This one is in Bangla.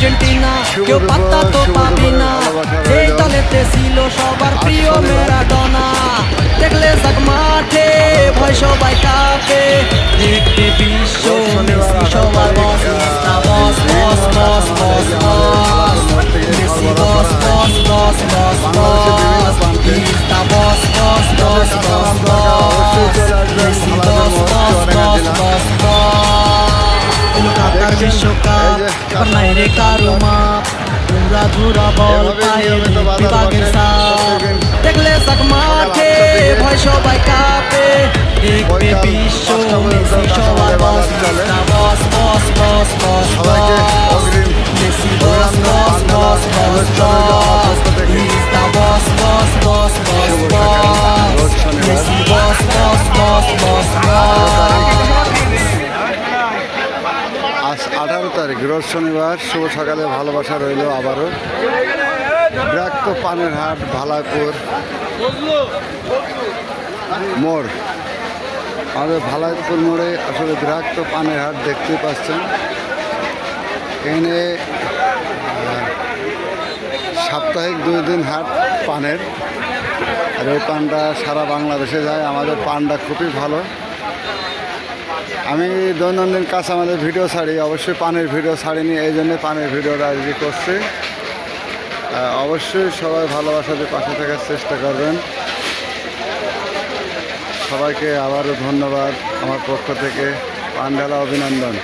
আর্জেন্টিনা কেউ পাত্তা তো পাবি না, এই দলেতে ছিল সবার প্রিয় ম্যারাডোনা। দেখলে যাক মাঠে ভয় সবাই কাঁপে, দেখতে বিশ্ব মেসি সবার boss, boss boss boss boss boss, Messi boss boss boss boss boss, he's the boss boss boss boss boss, Messi boss boss boss boss boss. এলো কাতার বিশ্বকাপ, এবার নাই রে কারো মাপ, পুরা ধুরা বল পায়ে বিভাগের সাপ। দেখলে যাক মাঠে ভয় সবাই কাঁপে, দেখবে বিশ্ব মেসি সবার boss, boss boss boss boss boss, Messi boss boss boss boss boss, he's the boss boss boss boss boss, Messi boss boss boss boss boss. আজ 18 তারিখ রোজ শনিবার, শুভ সকালে ভালোবাসা রইল আবারও। বিরাক্ত পানের হাট ভালাইপুর মোড়, আমাদের ভালাইপুর মোড়ে আসলে বিরাক্ত পানের হাট দেখতে পাচ্ছেন। এখানে সাপ্তাহিক 2 দিন হাট পানের, আর এই পানটা সারা বাংলাদেশে যায়। আমাদের পানটা খুবই ভালো। আমি দৈনন্দিন কাজ আমাদের ভিডিও ছাড়ি, অবশ্যই পানের ভিডিও ছাড়িনি, এই জন্যে পানের ভিডিওটা আজকে করছি। অবশ্যই সবাই ভালোবাসাতে পাশে থাকার চেষ্টা করবেন। সবাইকে আবারও ধন্যবাদ আমার পক্ষ থেকে, পান ঢালা অভিনন্দন।